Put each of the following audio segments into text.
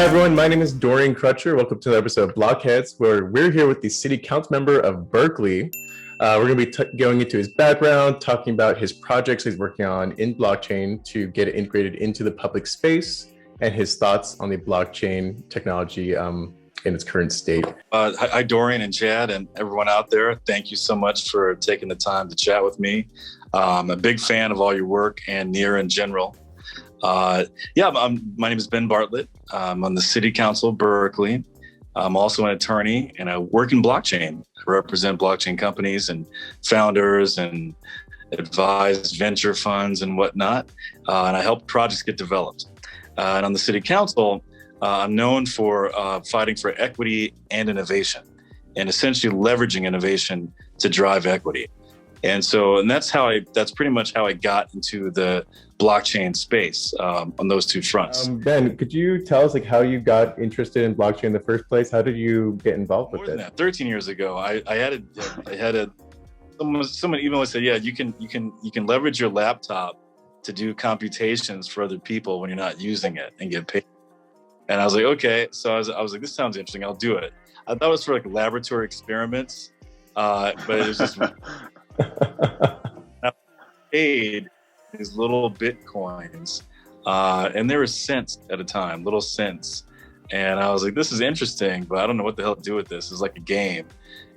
Hi, everyone. My name is Dorian Crutcher. Welcome to the episode of Blockheads, where we're here with the city council member of Berkeley. We're going to be going into his background, talking about his projects he's working on in blockchain to get it integrated into the public space, and his thoughts on the blockchain technology in its current state. Hi, Dorian and Chad and everyone out there. Thank you so much for taking the time to chat with me. I'm a big fan of all your work and NEAR in general. My name is Ben Bartlett. I'm on the City Council of Berkeley. I'm also an attorney and I work in blockchain. I represent blockchain companies and founders and advise venture funds and whatnot. And I help projects get developed. And on the City Council, I'm known for fighting for equity and innovation and essentially leveraging innovation to drive equity. And that's pretty much how I got into the blockchain space on those two fronts. Ben, could you tell us how you got interested in blockchain in the first place? How did you get involved with it? More than that, 13 years ago, someone even said, yeah, you can leverage your laptop to do computations for other people when you're not using it and get paid. And I was like, okay. So I was like, this sounds interesting. I'll do it. I thought it was for laboratory experiments, but it was just. I paid these little Bitcoins, and they were cents at a time, little cents. And I was like, this is interesting, but I don't know what the hell to do with this. It's like a game.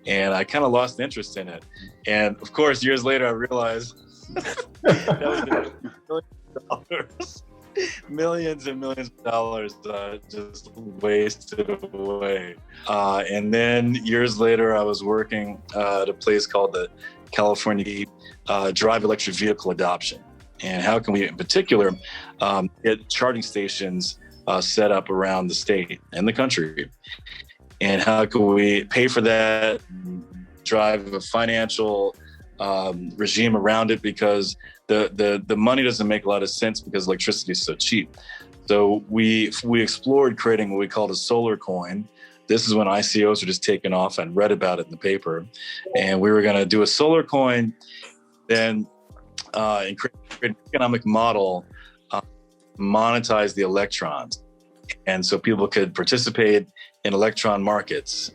And I kind of lost interest in it. And of course, years later, I realized that was millions and millions of dollars just wasted away. And then years later, I was working at a place called the California Drive Electric Vehicle Adoption. And how can we, in particular, get charging stations set up around the state and the country? And how can we pay for that, drive a financial regime around it, because the money doesn't make a lot of sense because electricity is so cheap. So we explored creating what we called a solar coin. This is when ICOs were just taking off. I read about it in the paper. And we were going to do a solar coin, then and create an economic model, monetize the electrons. And so people could participate in electron markets.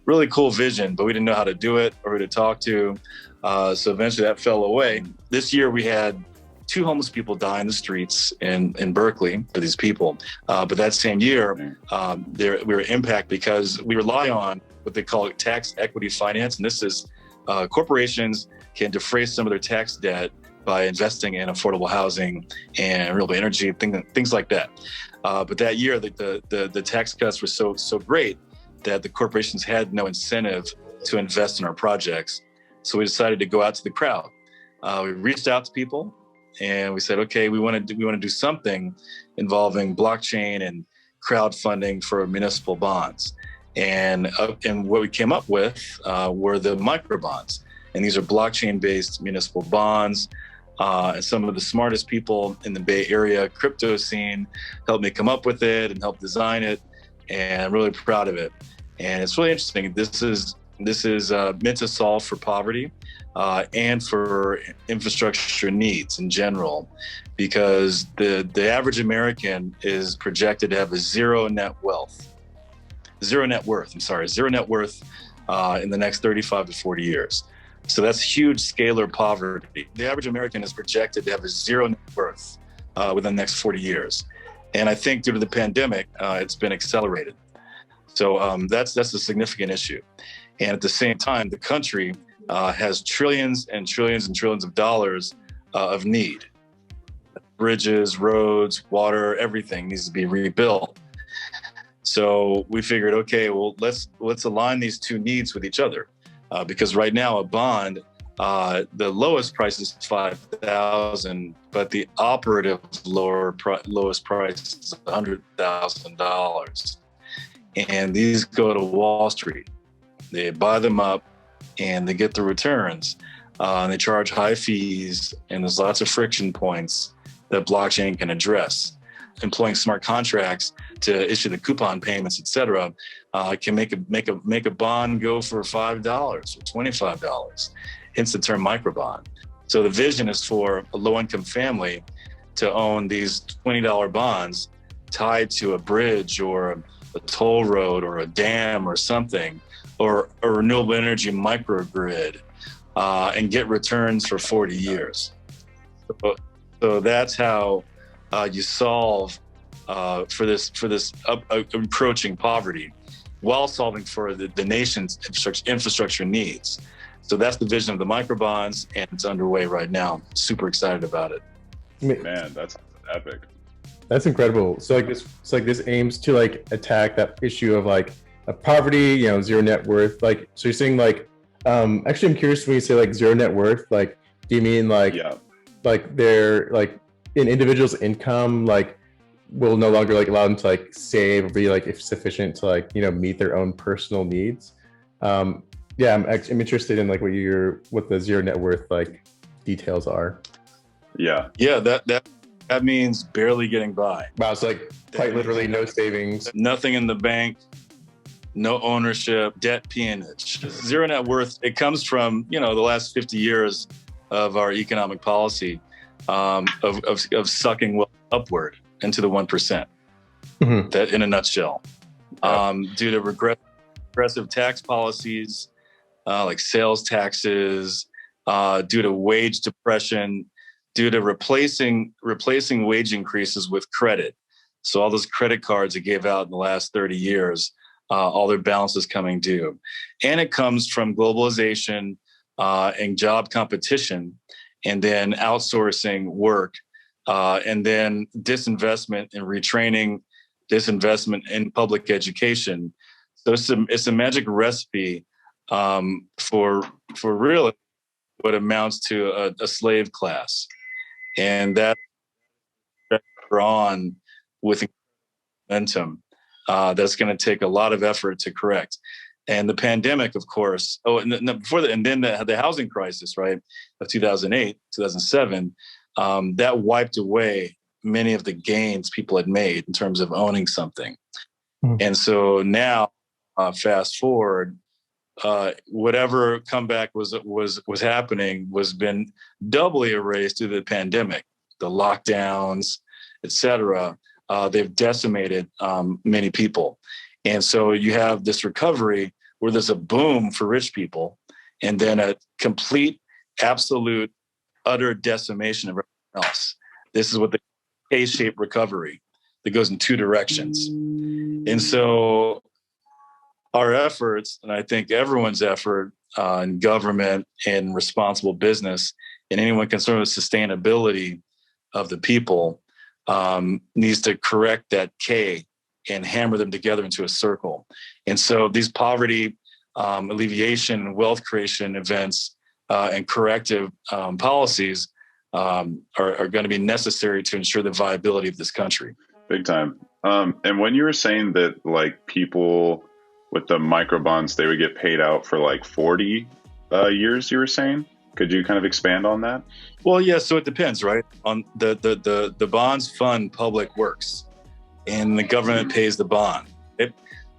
Really cool vision, but we didn't know how to do it or who to talk to. So eventually that fell away. This year we had 2 homeless people die in the streets in Berkeley for these people. But that same year, we were impacted because we rely on what they call tax equity finance. And this is corporations can defray some of their tax debt by investing in affordable housing and renewable energy, things like that. But that year, the tax cuts were so great that the corporations had no incentive to invest in our projects. So we decided to go out to the crowd. We reached out to people and we said, okay, we want to do something involving blockchain and crowdfunding for municipal bonds. And what we came up with were the microbonds. And these are blockchain-based municipal bonds. And some of the smartest people in the Bay Area crypto scene helped me come up with it and help design it. And I'm really proud of it. And it's really interesting. This is meant to solve for poverty and for infrastructure needs in general, because the average American is projected to have zero net worth in the next 35 to 40 years. So that's huge scalar poverty. The average American is projected to have a zero net worth within the next 40 years. And I think due to the pandemic, it's been accelerated. So that's a significant issue. And at the same time, the country has trillions and trillions and trillions of dollars of need. Bridges, roads, water, everything needs to be rebuilt. So we figured, okay, well, let's align these two needs with each other. Because right now a bond, the lowest price is $5,000, but the operative lowest price is $100,000. And these go to Wall Street. They buy them up and they get the returns. And they charge high fees, and there's lots of friction points that blockchain can address. Employing smart contracts to issue the coupon payments, et cetera, can make a bond go for $5 or $25. Hence the term microbond. So the vision is for a low-income family to own these $20 bonds tied to a bridge or a toll road or a dam or something, or a renewable energy microgrid, and get returns for 40 years. So that's how you solve for this approaching poverty, while solving for the nation's infrastructure needs. So that's the vision of the microbonds, and it's underway right now. Super excited about it. Man, that's epic. That's incredible. So this aims to like attack that issue of like poverty, you know, zero net worth. Like, so you're saying like, actually, I'm curious when you say like zero net worth, like, do you mean like, like they're like an individual's income, like will no longer like allow them to like save or be like if sufficient to like, you know, meet their own personal needs? Yeah, I'm interested in like what the zero net worth like details are. Yeah, that means barely getting by. Wow, it's like quite literally no savings, nothing in the bank, no ownership, debt peonage. Zero net worth, it comes from, you know, the last 50 years of our economic policy, of sucking wealth upward into the 1%. Mm-hmm. That in a nutshell. Due to regressive tax policies, like sales taxes, due to wage depression, due to replacing wage increases with credit. So all those credit cards that gave out in the last 30 years, all their balances coming due. And it comes from globalization and job competition, and then outsourcing work, and then disinvestment in retraining, disinvestment in public education. So it's a magic recipe for really what amounts to a slave class. And that on with momentum that's going to take a lot of effort to correct. And the pandemic, of course, and then the housing crisis, right, of 2008, 2007, that wiped away many of the gains people had made in terms of owning something. Mm-hmm. And so now, fast forward, whatever comeback was happening was been doubly erased due to the pandemic, the lockdowns, et cetera. They've decimated many people. And so you have this recovery where there's a boom for rich people and then a complete, absolute, utter decimation of everyone else. This is what the K-shaped recovery that goes in two directions. And so our efforts, and I think everyone's effort in government and responsible business and anyone concerned with sustainability of the people needs to correct that K and hammer them together into a circle. And so these poverty alleviation and wealth creation events and corrective policies are going to be necessary to ensure the viability of this country. Big time. And when you were saying that like people with the microbonds, they would get paid out for like 40 years, you were saying? Could you kind of expand on that? Well, yeah, so it depends, right? On the bonds fund public works, and the government pays the bond.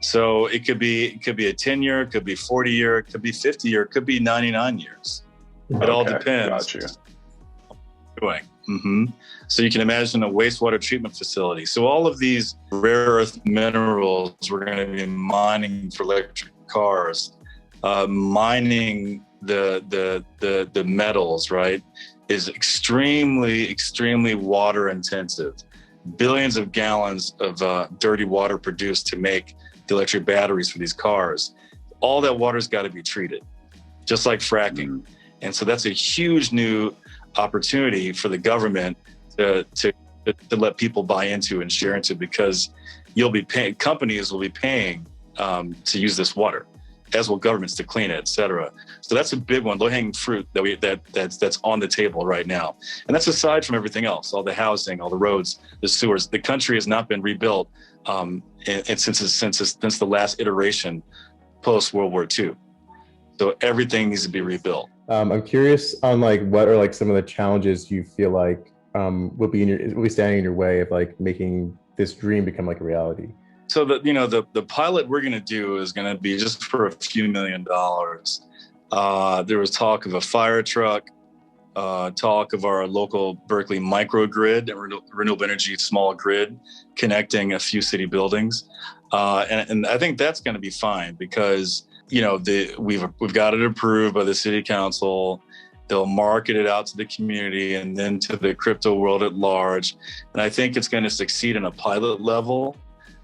So it could be a 10-year, it could be 40-year, it could be 50-year, it could be 99 years. It all depends. Gotcha. Doing. Mm-hmm. So you can imagine a wastewater treatment facility. So all of these rare earth minerals we're going to be mining for electric cars, mining the metals, right, is extremely water intensive. Billions of gallons of dirty water produced to make the electric batteries for these cars. All that water's got to be treated, just like fracking. Mm. And so that's a huge new opportunity for the government to let people buy into and share into, because companies will be paying to use this water, as will governments to clean it, et cetera. So that's a big one, low-hanging fruit that's on the table right now. And that's aside from everything else, all the housing, all the roads, the sewers. The country has not been rebuilt and since the last iteration post-World War II. So everything needs to be rebuilt. I'm curious on like what are like some of the challenges you feel like will be standing in your way of like making this dream become like a reality. So the pilot we're going to do is going to be just for a few $1 million. There was talk of a fire truck, talk of our local Berkeley microgrid and renewable energy small grid connecting a few city buildings. And I think that's going to be fine because, we've got it approved by the city council. They'll market it out to the community and then to the crypto world at large. And I think it's going to succeed in a pilot level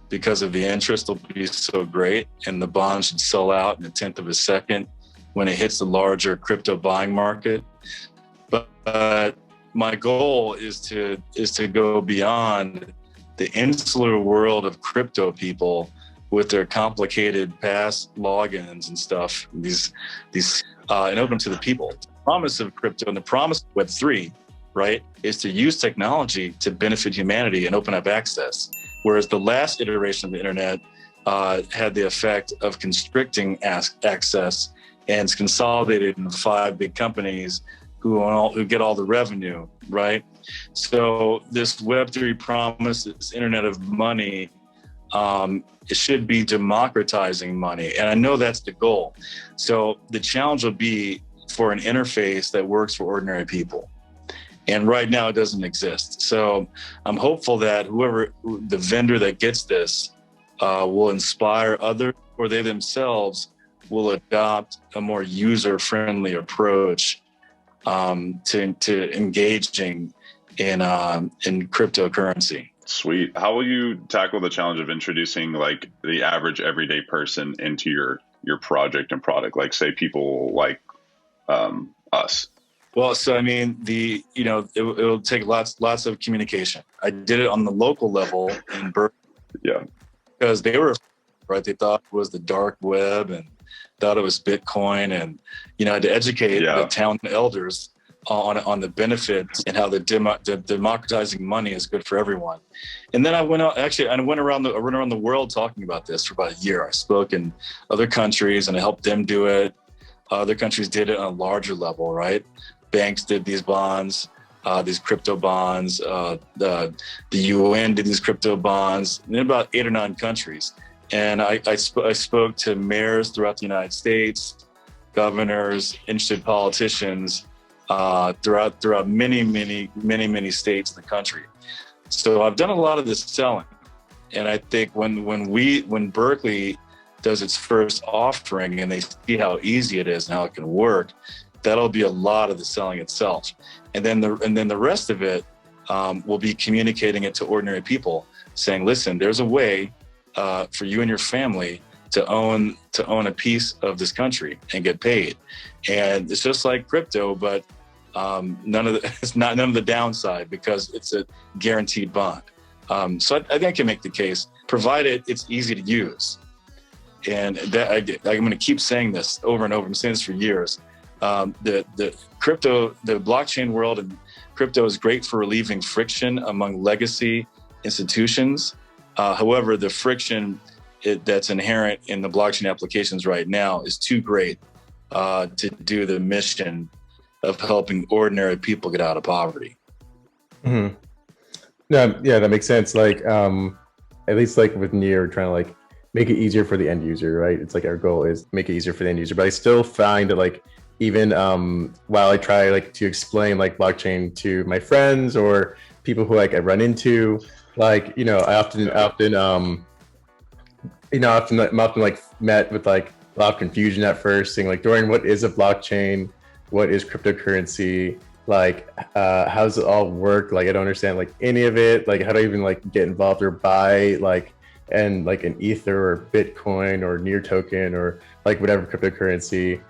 because of the interest will be so great. And the bond should sell out in a tenth of a second when it hits the larger crypto buying market. But my goal is to go beyond the insular world of crypto people with their complicated past logins and stuff, and open to the people. The promise of crypto and the promise of Web3, right, is to use technology to benefit humanity and open up access. Whereas the last iteration of the internet had the effect of constricting access and it's consolidated in 5 big companies who get all the revenue, right? So this Web3 promise, this internet of money, it should be democratizing money. And I know that's the goal. So the challenge will be for an interface that works for ordinary people. And right now it doesn't exist. So I'm hopeful that the vendor that gets this will inspire others, or they themselves will adopt a more user-friendly approach to engaging in cryptocurrency. Sweet. How will you tackle the challenge of introducing like the average everyday person into your project and product? Like say people like us. Well, so I mean, it'll take lots of communication. I did it on the local level in Berkeley. Yeah. Because they were right. They thought it was the dark web and thought it was Bitcoin, and I had to educate the town elders on the benefits and how the democratizing money is good for everyone. And then I went around the world talking about this for about a year. I spoke in other countries and I helped them do it. Other countries did it on a larger level, right? Banks did these bonds, these crypto bonds. The UN did these crypto bonds in about 8 or 9 countries. And I spoke to mayors throughout the United States, governors, interested politicians throughout many states in the country. So I've done a lot of this selling, and I think when Berkeley does its first offering and they see how easy it is and how it can work, that'll be a lot of the selling itself, and then the rest of it will be communicating it to ordinary people, saying, listen, there's a way for you and your family to own a piece of this country and get paid. And it's just like crypto, but none of the downside because it's a guaranteed bond. So I think I can make the case, provided it's easy to use. And that I'm going to keep saying this over and over. I'm saying this for years. The blockchain world and crypto is great for relieving friction among legacy institutions. However, the friction that's inherent in the blockchain applications right now is too great to do the mission of helping ordinary people get out of poverty. Mm-hmm. Yeah, that makes sense. Like, at least like with Near, trying to like make it easier for the end user, right? It's like our goal is make it easier for the end user. But I still find that like even while I try like to explain like blockchain to my friends or people who like I run into, like I often like met with like a lot of confusion at first, saying like, Dorian, what is a blockchain? What is cryptocurrency? Like, how does it all work? Like, I don't understand like any of it. Like, how do I even like get involved or buy like an Ether or Bitcoin or Near token or like whatever cryptocurrency?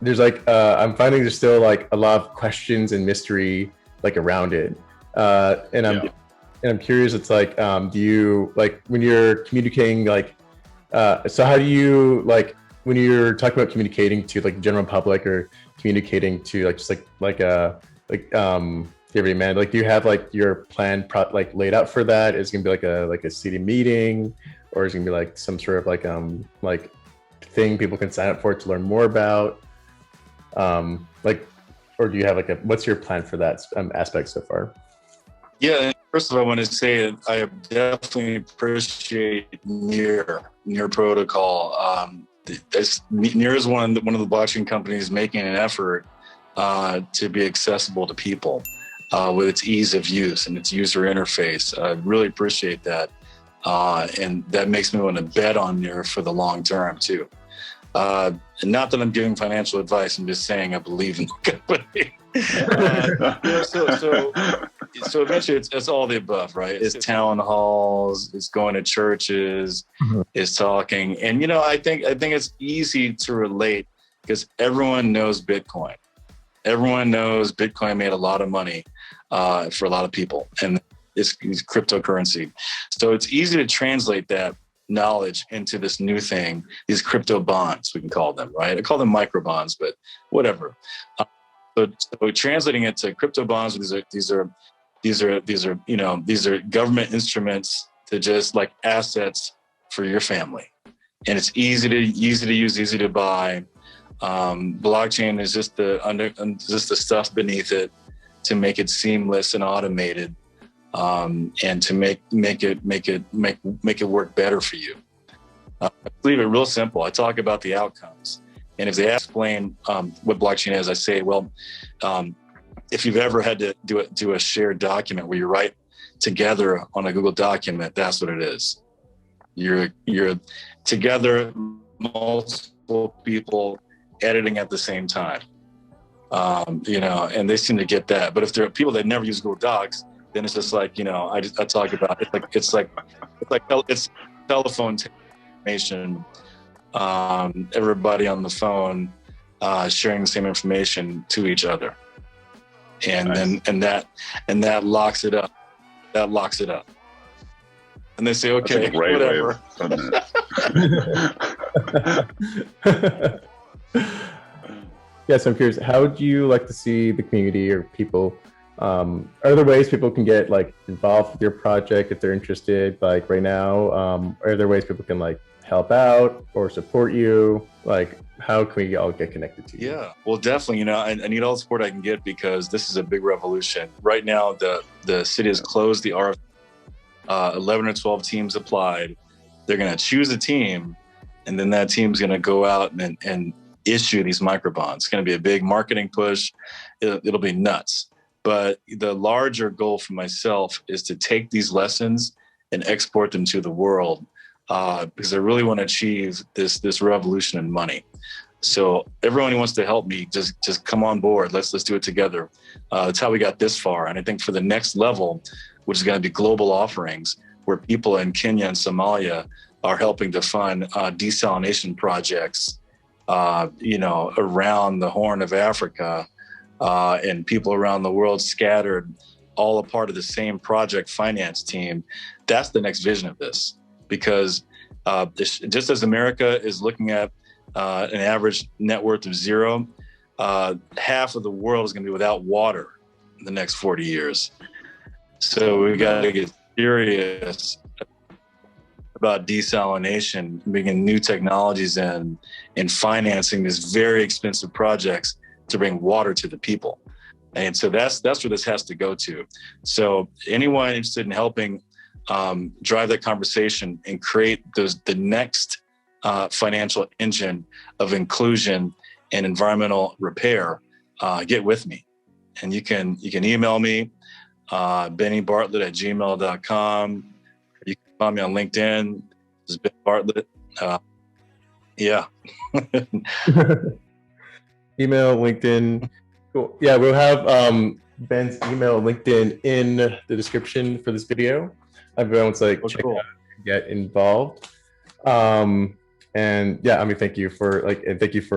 There's like, I'm finding there's still like a lot of questions and mystery like around it. And I'm curious, it's like, do you like when you're communicating like, so how do you like when you're talking about communicating to like the general public or communicating to like just like every man, like do you have like your plan like laid out for that? Is it gonna be like a city meeting, or is it gonna be like some sort of like thing people can sign up for to learn more about? Or do you have like what's your plan for that aspect so far? Yeah, first of all, I want to say that I definitely appreciate Near protocol. Near is one of the blockchain companies making an effort to be accessible to people with its ease of use and its user interface. I really appreciate that. And that makes me want to bet on there for the long term too. And not that I'm giving financial advice, I'm just saying I believe in the company. So eventually it's all the above, right? It's town halls, it's going to churches, it's talking. And, I think it's easy to relate because everyone knows Bitcoin. Everyone knows Bitcoin made a lot of money for a lot of people, and it's cryptocurrency. So it's easy to translate that knowledge into this new thing, these crypto bonds, we can call them, right? I call them microbonds, but whatever. So translating it to crypto bonds, these are government instruments to just like assets for your family, and it's easy to use, easy to buy. Blockchain is just the stuff beneath it to make it seamless and automated, and to make it work better for you. I leave it real simple. I talk about the outcomes, and if they explain what blockchain is, I say, well, if you've ever had to do a shared document where you write together on a Google document, that's what it is. You're together, multiple people editing at the same time, and they seem to get that. But if there are people that never use Google Docs, then it's just like, I talk about it. It's telephone information. Everybody on the phone sharing the same information to each other, and nice. then that locks it up. That locks it up. And they say, okay, that's a great whatever. way of putting it. Yeah, so I'm curious, how would you like to see the community or people, are there ways people can get like involved with your project if they're interested, like right now? Are there ways people can like help out or support you? Like, how can we all get connected to you? Yeah, well, definitely, I need all the support I can get because this is a big revolution. Right now, the city has closed the RFP. 11 or 12 teams applied. They're going to choose a team, and then that team's going to go out and issue these microbonds. It's going to be a big marketing push. It'll be nuts. But the larger goal for myself is to take these lessons and export them to the world, because I really want to achieve this revolution in money. So everyone who wants to help me, just come on board. Let's do it together. That's how we got this far. And I think for the next level, which is going to be global offerings, where people in Kenya and Somalia are helping to fund desalination projects, around the Horn of Africa, and people around the world scattered, all a part of the same project finance team. That's the next vision of this, because just as America is looking at an average net worth of zero, half of the world is going to be without water in the next 40 years. So we got to get serious about desalination, bringing new technologies in, and financing these very expensive projects to bring water to the people. And so that's where this has to go to. So anyone interested in helping drive that conversation and create the next financial engine of inclusion and environmental repair, get with me. And you can email me, bennybartlett@gmail.com. You can find me on LinkedIn. This is Ben Bartlett. Yeah. Email, LinkedIn. Cool. Yeah, we'll have Ben's email, LinkedIn in the description for this video. Everyone's like, check cool. out and get involved. And yeah, thank you for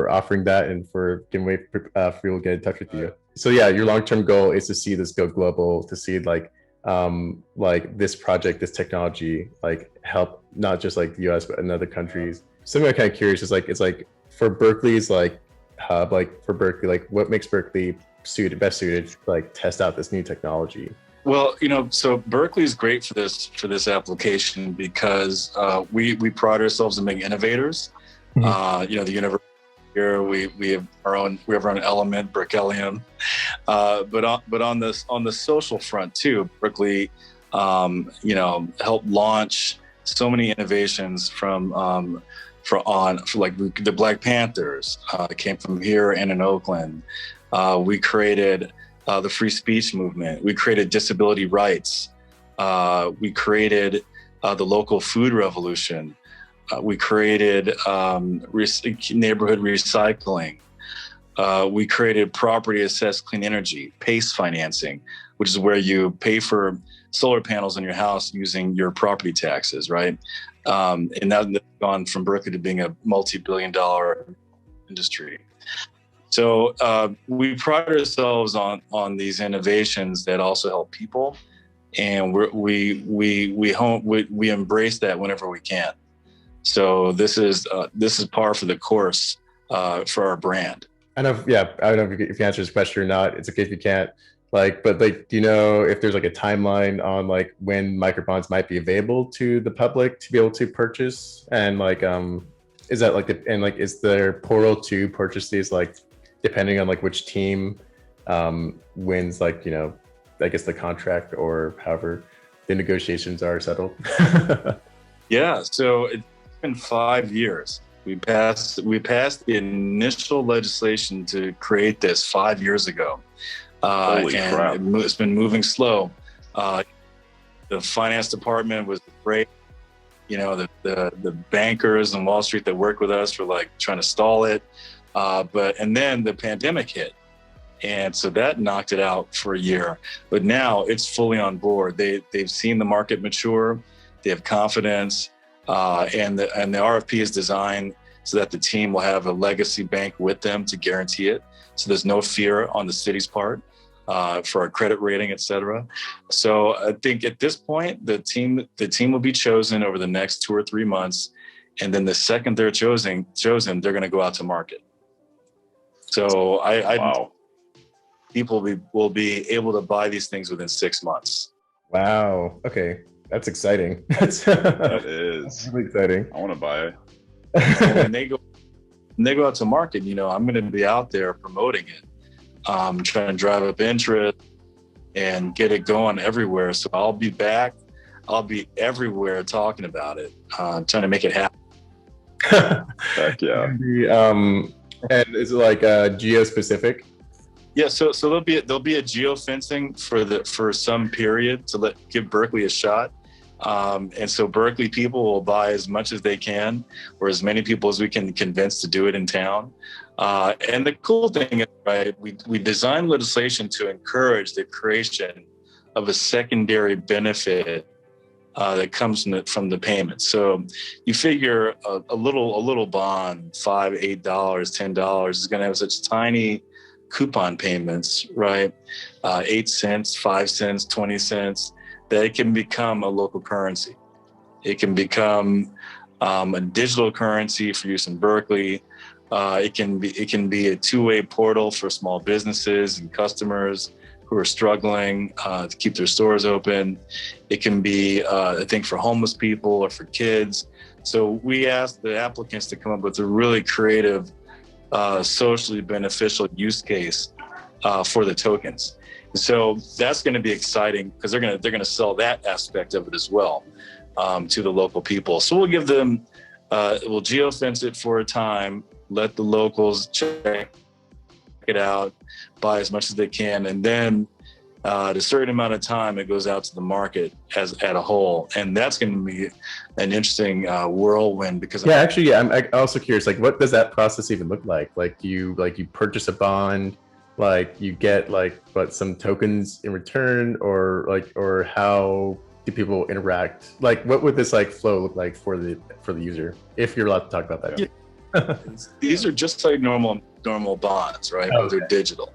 offering that and for giving way for people to get in touch with you. So yeah, your long-term goal is to see this go global, to see like this project, this technology, like help not just like the US, but in other countries. Something I'm kind of curious is it's like for Berkeley's like hub, like for Berkeley, like what makes Berkeley best suited to like test out this new technology? Well, so Berkeley is great for this application because we pride ourselves in being innovators. Mm-hmm. The university here, we have our own element, Berkeleyum. But on the social front too, Berkeley, helped launch so many innovations from for like the Black Panthers came from here and in Oakland. We created the free speech movement. We created disability rights. We created the local food revolution. We created neighborhood recycling. We created property assessed clean energy, PACE financing, which is where you pay for solar panels on your house using your property taxes, right? And that's gone from Berkeley to being a multi-billion-dollar industry. So we pride ourselves on these innovations that also help people, and we embrace that whenever we can. So this is par for the course for our brand. I don't know if you answer this question or not. It's okay if you can't. But do you know if there's like a timeline on like when microbonds might be available to the public to be able to purchase? And is that like is there portal to purchase these, like depending on like which team wins, like, you know, I guess the contract or however the negotiations are settled? Yeah, so it's been 5 years. We passed the initial legislation to create this 5 years ago. Holy crap. It's been moving slow. The finance department was great. You know, the bankers on Wall Street that worked with us were like trying to stall it. And then the pandemic hit. And so that knocked it out for a year. But now it's fully on board. They've seen the market mature. They have confidence. And the RFP is designed so that the team will have a legacy bank with them to guarantee it. So there's no fear on the city's part for our credit rating, et cetera. So I think at this point, the team will be chosen over the next 2 or 3 months. And then the second they're chosen, they're going to go out to market. So Wow. People will be able to buy these things within 6 months. Wow. Okay. That's exciting. That is really exciting. I want to buy it. When they go out to market, you know, I'm going to be out there promoting it, trying to drive up interest and get it going everywhere. So I'll be back. I'll be everywhere talking about it, trying to make it happen. Heck yeah. And is it like geo-specific? Yeah, so there'll be a geofencing for some period to give Berkeley a shot. And so Berkeley people will buy as much as they can, or as many people as we can convince to do it in town. And the cool thing is, right, we designed legislation to encourage the creation of a secondary benefit that comes from the payment. So you figure a little bond, $5, $8, $10 is going to have such tiny coupon payments, right? 8 cents, 5 cents, 20 cents, that it can become a local currency. It can become a digital currency for use in Berkeley. It can be a two-way portal for small businesses and customers who are struggling to keep their stores open. It can be a thing for homeless people or for kids. So we asked the applicants to come up with a really creative, socially beneficial use case for the tokens. So that's going to be exciting because they're going to sell that aspect of it as well to the local people. So we'll give them, we'll geofence it for a time, let the locals check it out, buy as much as they can, and then at a certain amount of time, it goes out to the market as a whole, and that's going to be an interesting whirlwind. Because I'm also curious, like, what does that process even look like? Like you purchase a bond, like you get some tokens in return, or how do people interact? Like, what would this flow look like for the user, if you're allowed to talk about that? Yeah. These are just like normal bonds, right? Oh, But they're digital,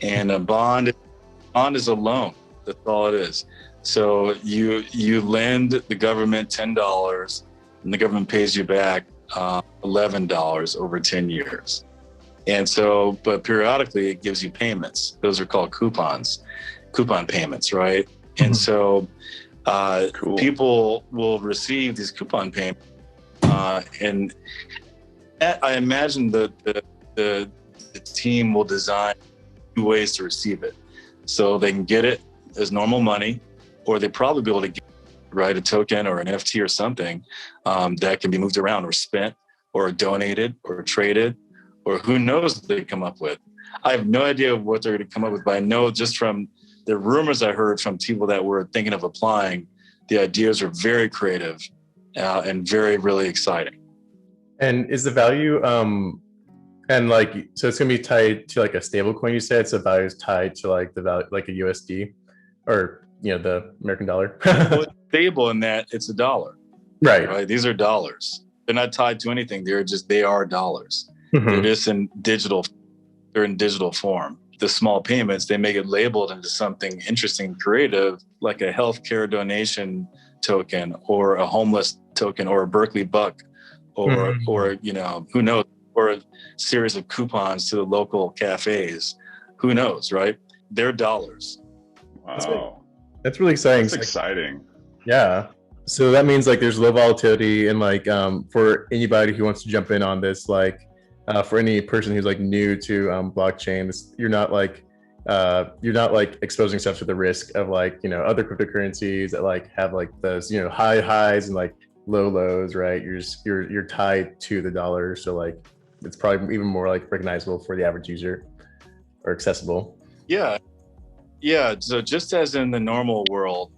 and a bond is a loan. That's all it is. So you lend the government $10, and the government pays you back $11 over 10 years. And so, but periodically it gives you payments. Those are called coupon payments, right? Mm-hmm. And so cool. People will receive these coupon payments, and I imagine the team will design 2 ways to receive it. So they can get it as normal money, or they probably be able to get a token or an NFT or something that can be moved around or spent, or donated or traded, or who knows what they come up with. I have no idea what they're going to come up with, but I know just from the rumors I heard from people that were thinking of applying, the ideas are very creative and very, really exciting. And is the value, and like, so it's going to be tied to like a stable coin, you said, so value is tied to like the value, like a USD or, the American dollar? Well, it's stable in that it's a dollar. Right. These are dollars. They're not tied to anything. They are dollars. Mm-hmm. They're just they're in digital form. The small payments, they make it labeled into something interesting and creative, like a healthcare donation token or a homeless token or a Berkeley buck or who knows, or a series of coupons to the local cafes. Who knows, right? They're dollars. Wow. That's really exciting. That's exciting. Yeah. So that means like there's low volatility, and like for anybody who wants to jump in on this, like for any person who's like new to blockchain, you're not like exposing yourself to the risk of like other cryptocurrencies that like have like those high highs and like low lows, right? You're tied to the dollar, so like it's probably even more like recognizable for the average user or accessible. Yeah. So just as in the normal world,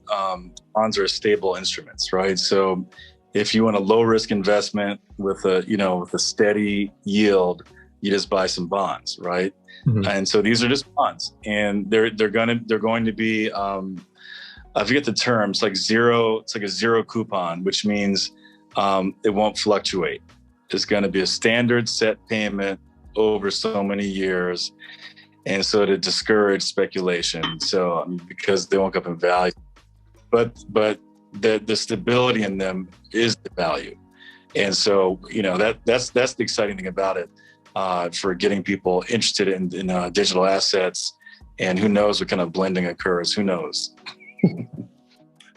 bonds are stable instruments, right? So if you want a low risk investment with a steady yield, you just buy some bonds, right? Mm-hmm. And so these are just bonds, and they're going to be I forget the term. It's like a zero coupon, which means it won't fluctuate. It's going to be a standard set payment over so many years. And so to discourage speculation, because they won't go up in value, but the stability in them is the value, and so that's the exciting thing about it for getting people interested in digital assets, and who knows what kind of blending occurs? Who knows?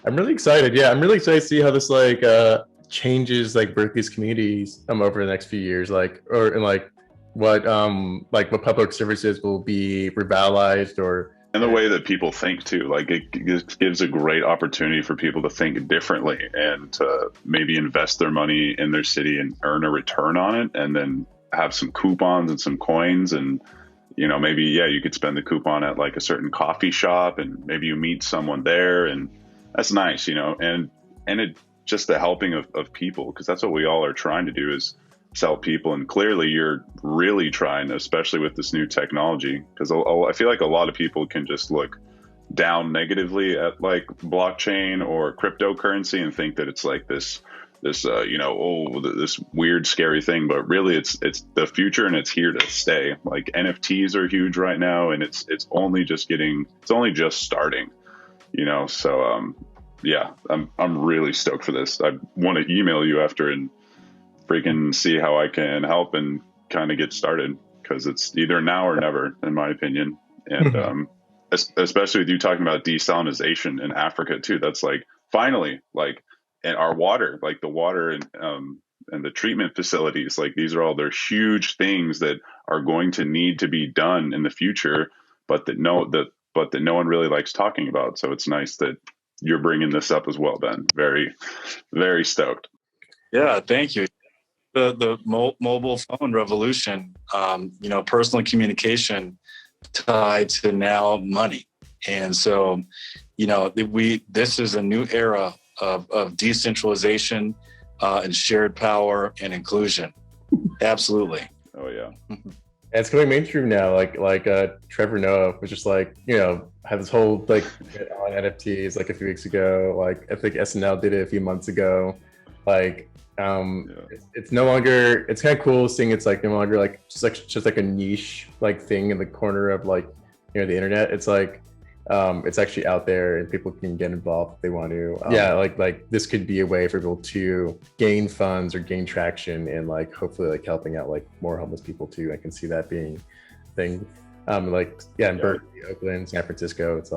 I'm really excited. Yeah, I'm really excited to see how this like changes like Berkeley's communities over the next few years, what public services will be revitalized, and the way that people think too. Like it gives a great opportunity for people to think differently and to maybe invest their money in their city and earn a return on it, and then have some coupons and some coins, and maybe you could spend the coupon at like a certain coffee shop, and maybe you meet someone there, and that's nice, and it just the helping of people, because that's what we all are trying to do, is sell people. And clearly you're really trying, especially with this new technology, because I feel like a lot of people can just look down negatively at like blockchain or cryptocurrency and think that it's like this weird scary thing, but really it's the future, and it's here to stay. Like NFTs are huge right now, and it's only just starting, so I'm really stoked for this. I want to email you after and freaking see how I can help and kind of get started, because it's either now or never, in my opinion. And especially with you talking about desalination in Africa too, that's like finally, like, and our water, like the water and the treatment facilities, like these are all, they're huge things that are going to need to be done in the future, but that no one really likes talking about. So it's nice that you're bringing this up as well, Ben. Very, very stoked. Yeah, thank you. The mobile phone revolution, personal communication tied to now money. And so, this is a new era of decentralization and shared power and inclusion. Absolutely. Oh yeah. And it's going mainstream now. Like Trevor Noah was just like, had this whole like on NFTs like a few weeks ago. Like I think SNL did it a few months ago. Like it's no longer, it's kind of cool seeing it's like no longer like just like a niche like thing in the corner of like the internet. It's like it's actually out there, and people can get involved if they want to. Like this could be a way for people to gain funds or gain traction, and like hopefully like helping out like more homeless people too. I can see that being a thing. In Berkeley, Oakland, San Francisco, it's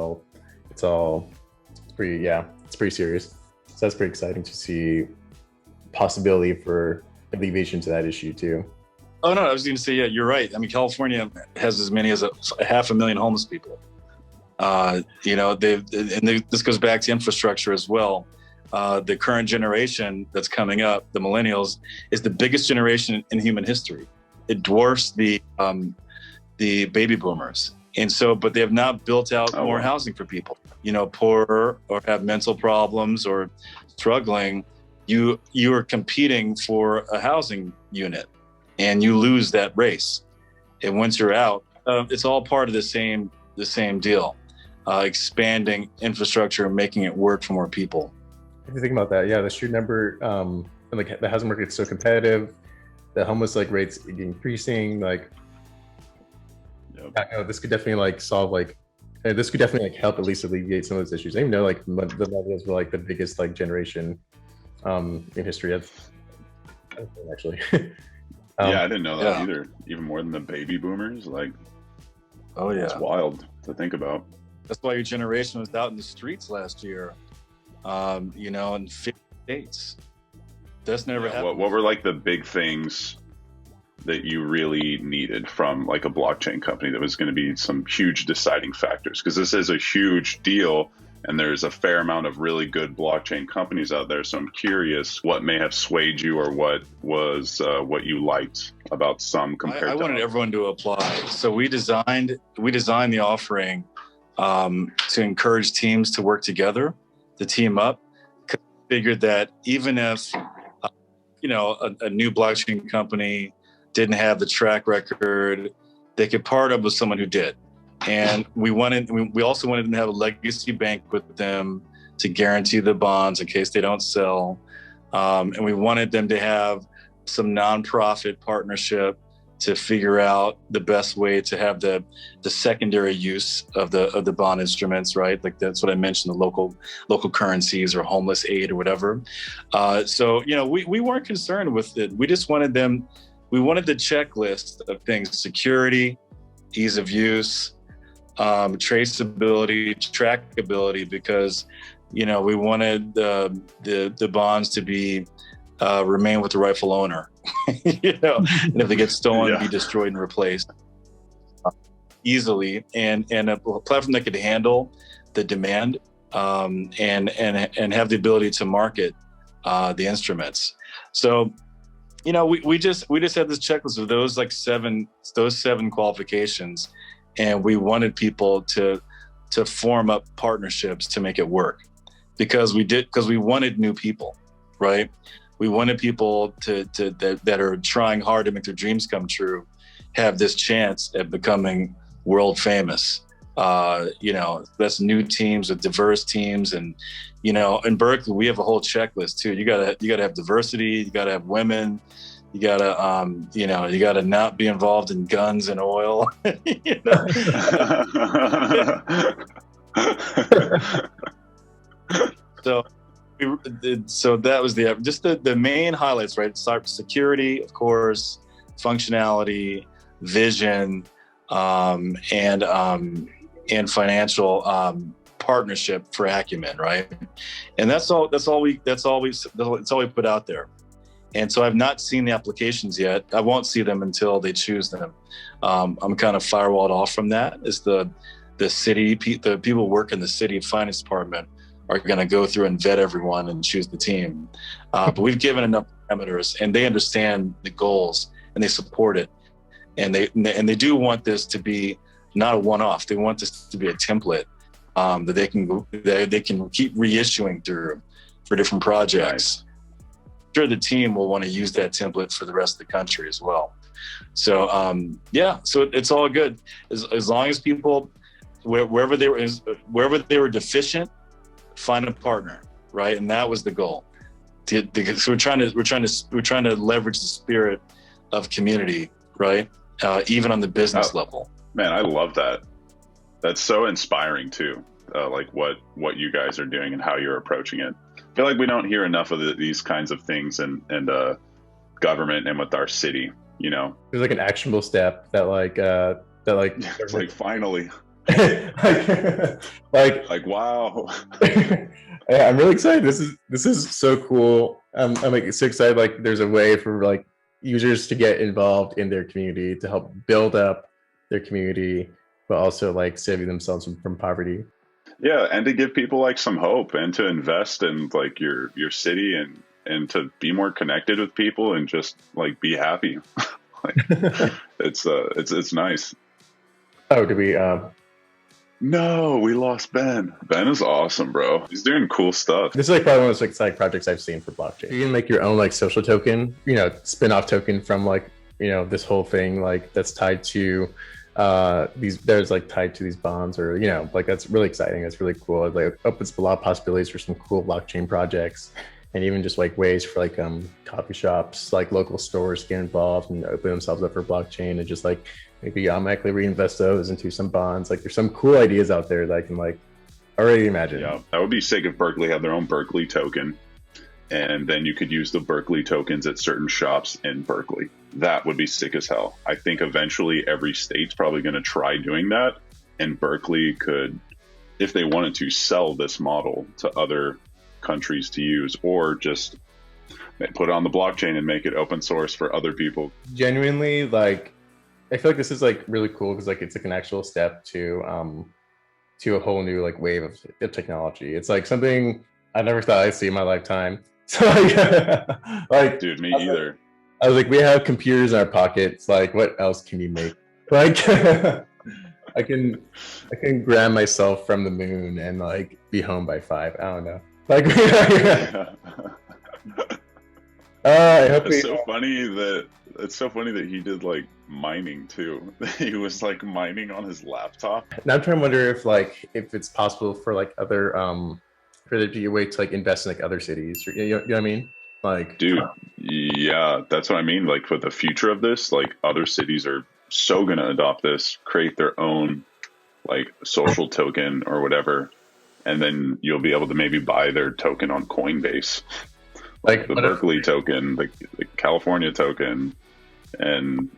pretty serious. So that's pretty exciting to see possibility for alleviation to that issue too. Oh no, I was going to say, yeah, you're right. I mean, California has as many as 500,000 homeless people. This goes back to infrastructure as well. the current generation that's coming up, the millennials, is the biggest generation in human history. It dwarfs the baby boomers. And so, but they have not built out more housing for people, poorer or have mental problems or struggling. You are competing for a housing unit and you lose that race. And once you're out, it's all part of the same deal, expanding infrastructure and making it work for more people. If you think about that, yeah, the sheer number, like the housing market is so competitive, the homeless rates increasing, this could definitely solve this could definitely help at least alleviate some of those issues. I didn't even know the millennials were the biggest generation in history. That's actually. Yeah, I didn't know that either. Even more than the baby boomers, oh yeah, it's wild to think about. That's why your generation was out in the streets last year, in 50 states. That's never happened. What were the big things that you really needed from a blockchain company that was going to be some huge deciding factors? Because this is a huge deal and there's a fair amount of really good blockchain companies out there. So I'm curious what may have swayed you or what was what you liked about some compared to wanted everyone to apply. So we designed the offering to encourage teams to work together, to team up. Figured that even if, a new blockchain company didn't have the track record, they could partner up with someone who did. And we also wanted them to have a legacy bank with them to guarantee the bonds in case they don't sell. And we wanted them to have some nonprofit partnership to figure out the best way to have the secondary use of the bond instruments, right? That's what I mentioned, the local currencies or homeless aid or whatever. So we weren't concerned with it. We just wanted we wanted the checklist of things: security, ease of use, traceability, trackability, because we wanted the bonds to be remain with the rightful owner. And if they get stolen, be destroyed and replaced easily, and a platform that could handle the demand and have the ability to market the instruments. So we just had this checklist of those seven qualifications, and we wanted people to form up partnerships to make it work, because we wanted new people, right? We wanted people that are trying hard to make their dreams come true have this chance at becoming world famous. That's new teams with diverse teams, and in Berkeley we have a whole checklist too. You gotta have diversity. You gotta have women. You gotta not be involved in guns and oil. So that was the main highlights, right? Cybersecurity, of course, functionality, vision, and financial partnership for acumen, right? And that's all we put out there. And so I've not seen the applications yet. I won't see them until they choose them. I'm kind of firewalled off from that. It's the people work in the city finance department are going to go through and vet everyone and choose the team. But we've given enough parameters, and they understand the goals and they support it. And they do want this to be not a one-off. They want this to be a template that they can keep reissuing through for different projects. Right. Sure, the team will want to use that template for the rest of the country as well. So so it's all good as long as people wherever they were deficient, find a partner, right? And that was the goal. Because we're trying to leverage the spirit of community, right? Even on the business level. Man, I love that. That's so inspiring too. What you guys are doing and how you're approaching it. I feel like we don't hear enough of these kinds of things in government and with our city. There's an actionable step that it's finally. Wow. Yeah, I'm really excited. This is so cool. I'm so excited. There's a way for users to get involved in their community to help build up their community, but also saving themselves from poverty. Yeah, and to give people like some hope and to invest in like your city and to be more connected with people and just like be happy. Like it's nice. Oh, do we? No, we lost Ben. Ben is awesome, bro. He's doing cool stuff. This is like probably one of those like side projects I've seen for blockchain. You can make your own like social token, spin-off token from like this whole thing like that's tied to there's like tied to these bonds or like that's really exciting. That's really cool. It like opens a lot of possibilities for some cool blockchain projects, and even just like ways for like coffee shops, like local stores get involved and open themselves up for blockchain and just like maybe automatically reinvest those into some bonds. Like there's some cool ideas out there that I can like already imagine. Yeah, that would be sick if Berkeley had their own Berkeley token, and then you could use the Berkeley tokens at certain shops in Berkeley. That would be sick as hell. I think eventually every state's probably going to try doing that, and Berkeley could, if they wanted to, sell this model to other countries to use, or just put it on the blockchain and make it open source for other people. Genuinely, like I feel like this is like really cool because like it's like an actual step to a whole new like wave of technology. It's like something I never thought I'd see in my lifetime. So like Dude, me either. I was like, we have computers in our pockets. Like, what else can you make? Like, I can grab myself from the moon and like be home by 5. I don't know. Like, I hope it's so funny that he did like mining too. He was like mining on his laptop. Now I'm trying to wonder if it's possible for like other for there to be a way to like invest in like other cities. You know what I mean? Like, dude, yeah, that's what I mean. Like for the future of this, like other cities are so gonna adopt this, create their own like social token or whatever, and then you'll be able to maybe buy their token on Coinbase, like the Berkeley token, the California token, and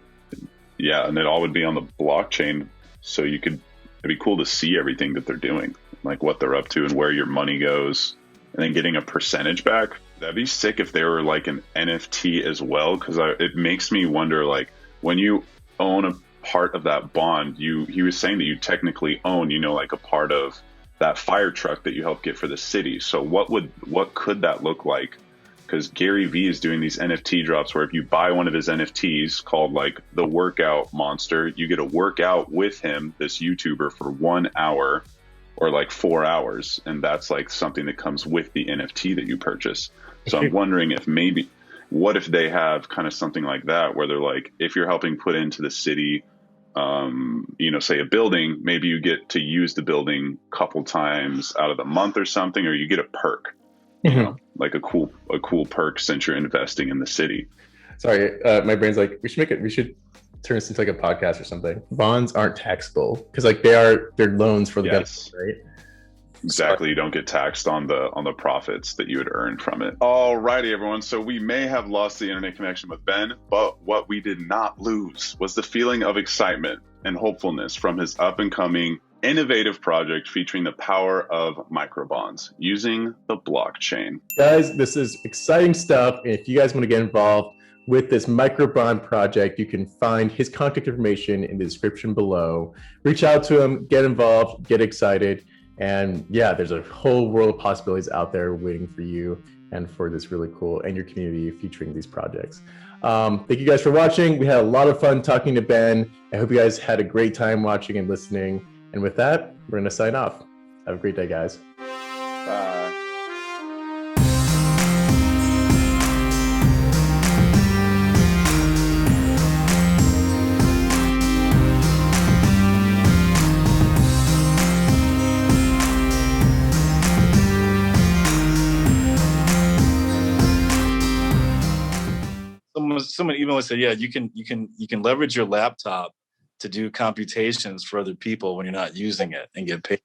yeah, and it all would be on the blockchain, so it'd be cool to see everything that they're doing, like what they're up to and where your money goes, and then getting a percentage back. That'd be sick if they were like an NFT as well, because it makes me wonder, like when you own a part of that bond, he was saying that you technically own, like a part of that fire truck that you helped get for the city. So what could that look like? Because Gary Vee is doing these NFT drops where if you buy one of his NFTs called like the workout monster, you get a workout with him, this YouTuber, for 1 hour or like 4 hours. And that's like something that comes with the NFT that you purchase. So I'm wondering what if they have kind of something like that where they're like, if you're helping put into the city, say a building, maybe you get to use the building a couple times out of the month or something, or you get a perk, like a cool perk since you're investing in the city. Sorry, my brain's like, we should turn this into like a podcast or something. Bonds aren't taxable because like they're loans for the government, right? Exactly. You don't get taxed on the profits that you would earn from it. Alrighty, everyone. So we may have lost the internet connection with Ben, but what we did not lose was the feeling of excitement and hopefulness from his up and coming innovative project featuring the power of microbonds using the blockchain. Guys, this is exciting stuff. And if you guys want to get involved with this microbond project, you can find his contact information in the description below. Reach out to him, get involved, get excited. And yeah, there's a whole world of possibilities out there waiting for you and for this really cool and your community featuring these projects. Thank you guys for watching. We had a lot of fun talking to Ben. I hope you guys had a great time watching and listening. And with that, we're going to sign off. Have a great day, guys. Bye. Someone even said, yeah, you can leverage your laptop to do computations for other people when you're not using it and get paid.